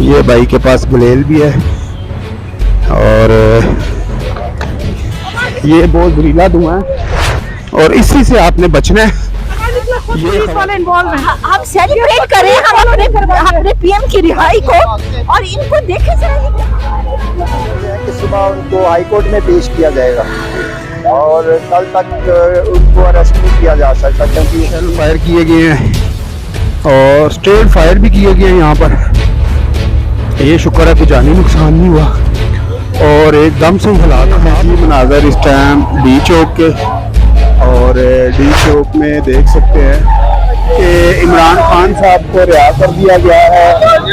ये भाई के पास गुलेल भी है और ये बहुत जहरीला धुआं है और इसी से आपने बचना है। पुलिस वाले इन्वॉल्व हैं। हम सेलिब्रेट करें हम अपने पीएम की रिहाई को और इनको देखे कि सुबह उनको हाई कोर्ट में पेश किया जाएगा और कल तक उनको अरेस्ट नहीं किया जा सकता क्योंकि शेल फायर किए गए हैं और स्ट्रेट फायर भी किए गए हैं यहाँ पर। ये शुक्र है कुछ जानी नुकसान नहीं हुआ और एकदम से हलाक है। ये मनाजर इस टाइम डी चौक के और डी चौक में देख सकते हैं कि इमरान खान साहब को रिहा कर दिया गया है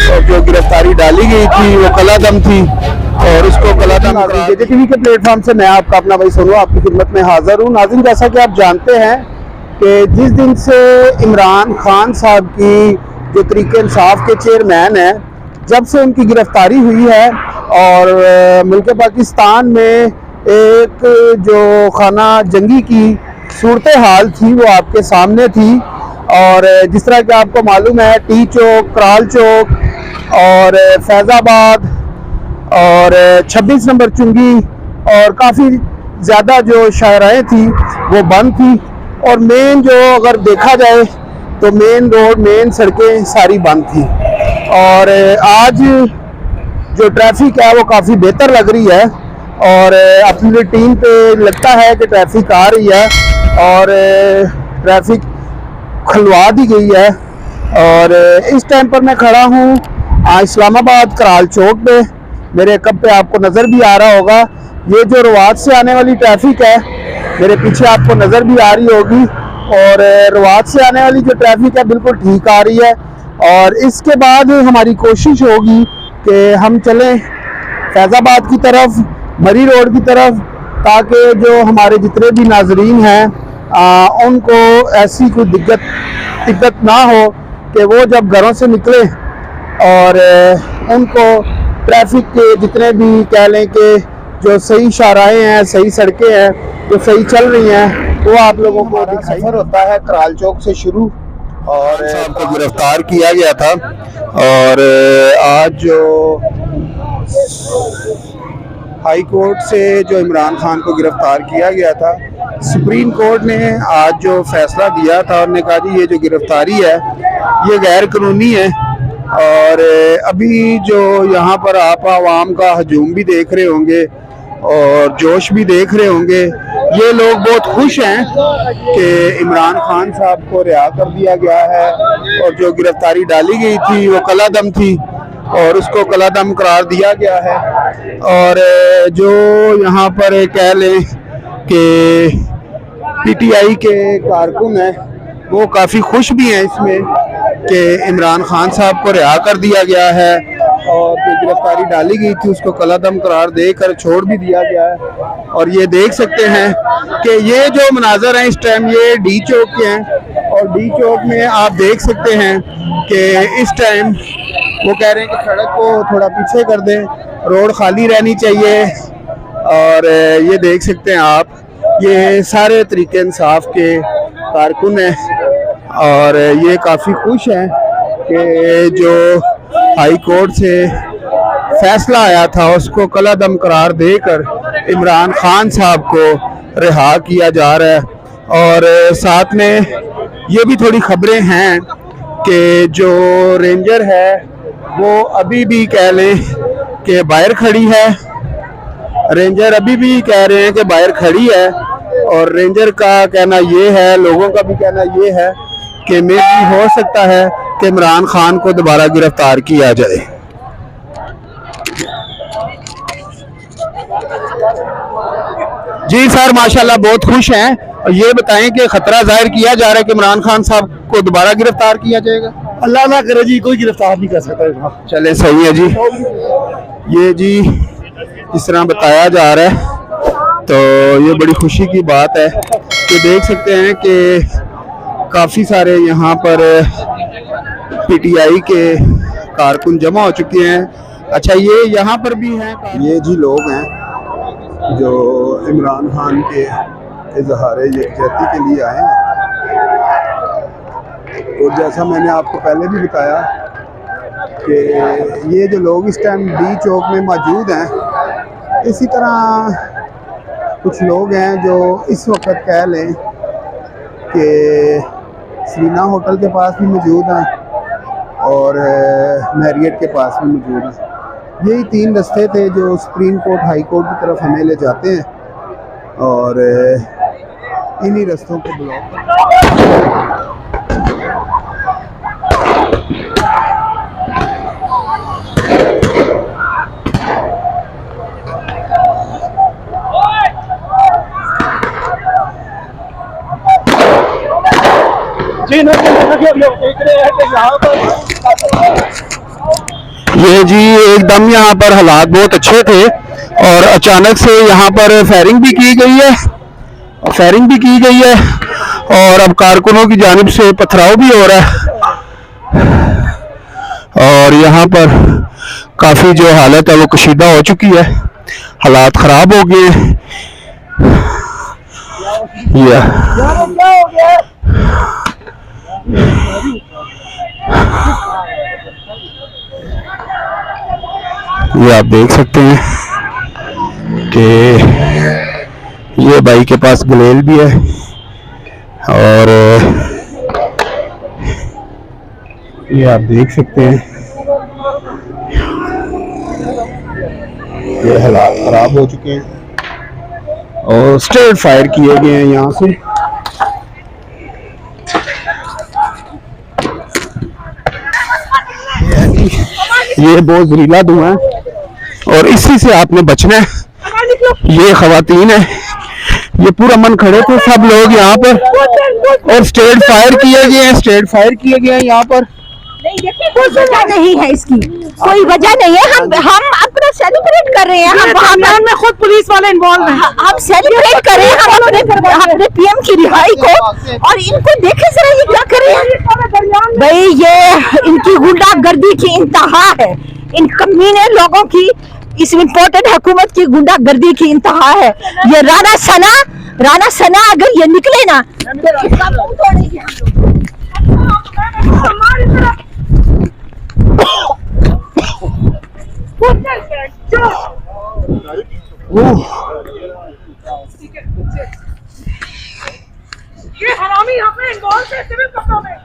और जो गिरफ्तारी डाली गई थी वो कलादम थी और उसको कलादम टीवी के प्लेटफॉर्म से मैं आपका अपना भाई सोनू आपकी खिदमत में हाजिर हूँ। नाज़रीन, जैसा कि आप जानते हैं कि जिस दिन से इमरान खान साहब की जो तहरीक इंसाफ के चेयरमैन हैं, जब से उनकी गिरफ्तारी हुई है और मुल्क पाकिस्तान में एक जो खाना जंगी की सूरत हाल थी वो आपके सामने थी और जिस तरह कि आपको मालूम है टी चौक, कराल चौक और फैज़ाबाद और 26 नंबर चुंगी और काफ़ी ज़्यादा जो शाहराएँ थी वो बंद थी और मेन जो अगर देखा जाए तो मेन रोड, मेन सड़कें सारी बंद थी और आज जो ट्रैफिक है वो काफ़ी बेहतर लग रही है और अपनी रूटीन पे लगता है कि ट्रैफिक आ रही है और ट्रैफिक खुलवा दी गई है। और इस टाइम पर मैं खड़ा हूँ इस्लामाबाद कराल चौक पे। मेरे कब पे आपको नज़र भी आ रहा होगा ये जो रवात से आने वाली ट्रैफिक है, मेरे पीछे आपको नज़र भी आ रही होगी और रवात से आने वाली जो ट्रैफिक है बिल्कुल ठीक आ रही है। और इसके बाद हमारी कोशिश होगी कि हम चलें फैज़ाबाद की तरफ, मरी रोड की तरफ, ताकि जो हमारे जितने भी नाजरीन हैं उनको ऐसी कोई दिक्कत ना हो कि वो जब घरों से निकले और उनको ट्रैफिक के जितने भी कह लें कि जो सही शाहराएँ हैं, सही सड़कें हैं जो सही चल रही हैं वो आप लोगों को सफ़र होता है कराल चौक से शुरू और को गिरफ्तार किया गया था। और आज जो हाई कोर्ट से जो इमरान खान को गिरफ्तार किया गया था, सुप्रीम कोर्ट ने आज जो फैसला दिया था उन्होंने कहा जी ये जो गिरफ्तारी है ये गैर कानूनी है। और अभी जो यहाँ पर आप आवाम का हजूम भी देख रहे होंगे और जोश भी देख रहे होंगे, ये लोग बहुत खुश हैं कि इमरान खान साहब को रिहा कर दिया गया है और जो गिरफ्तारी डाली गई थी वो कलादम थी और उसको कलादम करार दिया गया है। और जो यहाँ पर कह लें कि पीटीआई के कारकुन हैं वो काफ़ी खुश भी हैं इसमें कि इमरान खान साहब को रिहा कर दिया गया है और जो गिरफ्तारी डाली गई थी उसको कलादम करार देकर छोड़ भी दिया गया है। और ये देख सकते हैं कि ये जो मनाजर हैं इस टाइम ये डी चौक के हैं और डी चौक में आप देख सकते हैं कि इस टाइम वो कह रहे हैं कि सड़क को थोड़ा पीछे कर दें, रोड खाली रहनी चाहिए। और ये देख सकते हैं आप ये सारे तरीके इंसाफ के कारकुन हैं और ये काफ़ी खुश हैं कि जो हाई कोर्ट से फैसला आया था उसको कलादम करार देकर इमरान खान साहब को रिहा किया जा रहा है। और साथ में ये भी थोड़ी खबरें हैं कि जो रेंजर है वो अभी भी कह लें कि बाहर खड़ी है, रेंजर अभी भी कह रहे हैं कि बाहर खड़ी है और रेंजर का कहना ये है, लोगों का भी कहना ये है कि मे भी हो सकता है कि इमरान खान को दोबारा गिरफ्तार किया जाए। जी सर, माशाल्लाह बहुत खुश हैं। और ये बताएं कि खतरा जाहिर किया जा रहा है कि इमरान खान साहब को दोबारा गिरफ्तार किया जाएगा। अल्लाह ना करे जी, कोई गिरफ्तार नहीं कर सकता। चले सही है जी। ये जी इस तरह बताया जा रहा है तो ये बड़ी खुशी की बात है कि देख सकते हैं कि काफ़ी सारे यहाँ पर पीटीआई के कारकुन जमा हो चुके हैं। अच्छा, ये यहाँ पर भी हैं, ये जी लोग हैं जो इमरान खान के इजहार यकजहती के लिए आए हैं। और जैसा मैंने आपको पहले भी बताया कि ये जो लोग इस टाइम डी चौक में मौजूद हैं, इसी तरह कुछ लोग हैं जो इस वक्त कह लें कि सीना होटल के पास भी मौजूद हैं और मैरियट के पास भी मौजूद हैं। यही 3 रास्ते थे जो सुप्रीम कोर्ट हाई कोर्ट की तरफ हमें ले जाते हैं और इन्हीं रास्तों को ब्लॉक ये जी एकदम यहाँ पर हालात बहुत अच्छे थे और अचानक से यहाँ पर फायरिंग भी की गई है और अब कारकुनों की जानिब से पथराव भी हो रहा है और यहाँ पर काफ़ी जो हालत है वो कशीदा हो चुकी है, हालात ख़राब हो गए हैं। ये आप देख सकते हैं कि ये भाई के पास गुलेल भी है और ये आप देख सकते हैं ये हालात खराब हो चुके हैं और स्ट्रेट फायर किए गए हैं यहाँ से। ये बहुत जहरीला धुआं है और इसी से आपने बचना है। ये खवातीन है, ये पूरा मन खड़े थे सब लोग यहाँ पर और स्ट्रेट फायर किए गए हैं यहाँ पर। कोई वजह नहीं है इसकी, कोई वजह नहीं है। हम अपना सेलिब्रेट कर रहे हैं, हम में खुद पुलिस वाले इन्वॉल्व हैं। हम सेलिब्रेट कर रहे हैं अपने पीएम की रिहाई को और इनको देखे जरा ये क्या कर रहे हैं भाई। ये इनकी गुंडागर्दी की इंतहा है, इन कमीने लोगों की, इस इम्पोर्टेड हुकूमत की गुंडागर्दी की इंतहा है। ये राणा सना अगर ये निकले ना तो इसका मुंह तोड़ेंगे ये हरामी यहाँ पे इन्वॉल्व है सिविल कपड़ों में।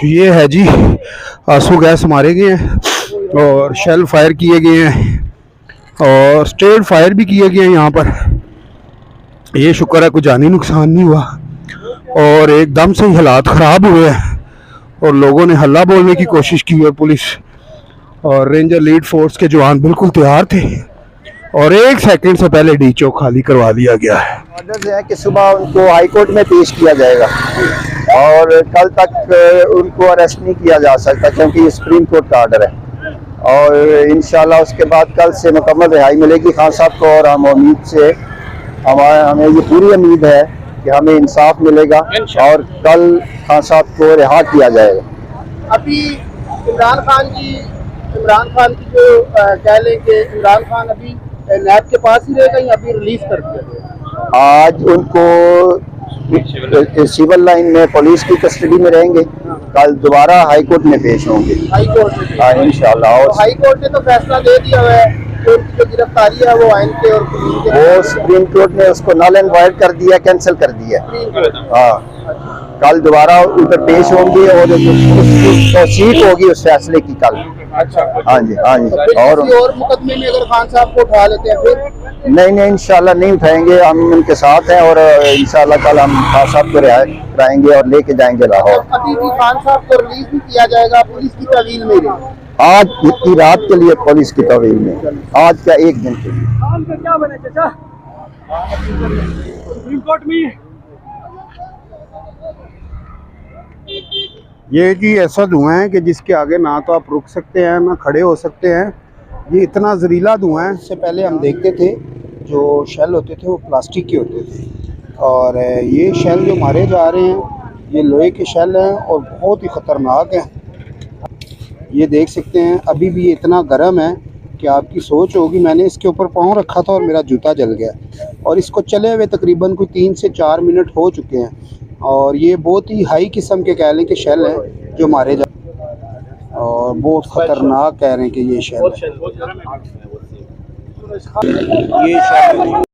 ये है जी आंसू गैस मारे गए हैं और शेल फायर किए गए हैं और स्ट्रेट फायर भी किए गए हैं यहाँ पर। ये शुक्र है कोई जानी नुकसान नहीं हुआ और एकदम से ही हालात ख़राब हुए हैं और लोगों ने हल्ला बोलने की कोशिश की है। पुलिस और रेंजर लीड फोर्स के जवान बिल्कुल तैयार थे और 1 सेकंड से पहले डी चौक खाली करवा दिया गया है। ऑर्डर है कि सुबह उनको हाई कोर्ट में पेश किया जाएगा और कल तक उनको अरेस्ट नहीं किया जा सकता क्योंकि ये सुप्रीम कोर्ट का ऑर्डर है और इंशाल्लाह उसके बाद कल से मुकम्मल रिहाई मिलेगी खान साहब को और हम उम्मीद से हमें ये पूरी उम्मीद है कि हमें इंसाफ मिलेगा और कल खान साहब को रिहा किया जाएगा। अभी इमरान खान की जो कह लें कि इमरान खान अभी नैब के पास ही रहेगा या अभी रिलीज कर दिया गया? आज उनको सिविल लाइन में पुलिस की कस्टडी में रहेंगे, कल दोबारा हाई कोर्ट में पेश होंगे। हाई कोर्ट में? हाँ इंशाल्लाह। और हाई कोर्ट ने तो फैसला दे दिया हुआ है कि उनकी जो गिरफ्तारी है वो आइन के और वो सुप्रीम कोर्ट ने उसको नल एंड वॉइड कर दिया, कैंसिल कर दिया। हाँ कल दोबारा उधर पेश होंगे और तौसीक होगी उस फैसले की कल। अच्छा हाँ जी और मुकदमे में अगर खान साहब को उठा लेते हैं फिर? नहीं इंशाल्लाह नहीं उठाएंगे, हम उनके साथ हैं और इंशाल्लाह कल हम खान साहब को रिहाई कराएंगे और लेके जाएंगे लाहौर। अभी भी खान साहब को रिलीज नहीं किया जाएगा पुलिस की तवील में? आज की रात के लिए पुलिस की तवील में, आज क्या 1 दिन के लिए। क्या बने चाचा सुप्रीम कोर्ट में? ये जी ऐसा धुआं है कि जिसके आगे ना तो आप रुक सकते हैं ना खड़े हो सकते हैं ये इतना जहरीला धुआं है। इससे पहले हम देखते थे जो शेल होते थे वो प्लास्टिक के होते थे, और ये शेल जो मारे जा रहे हैं ये लोहे के शेल हैं और बहुत ही ख़तरनाक हैं। ये देख सकते हैं अभी भी ये इतना गर्म है कि आपकी सोच होगी। मैंने इसके ऊपर पाँव रखा था और मेरा जूता जल गया, और इसको चले हुए तकरीबन कोई 3 से 4 मिनट हो चुके हैं। और ये बहुत ही हाई किस्म के कह लें कि शेल हैं जो मारे जा, और बहुत ख़तरनाक कह रहे हैं कि ये शेल है। ये शेल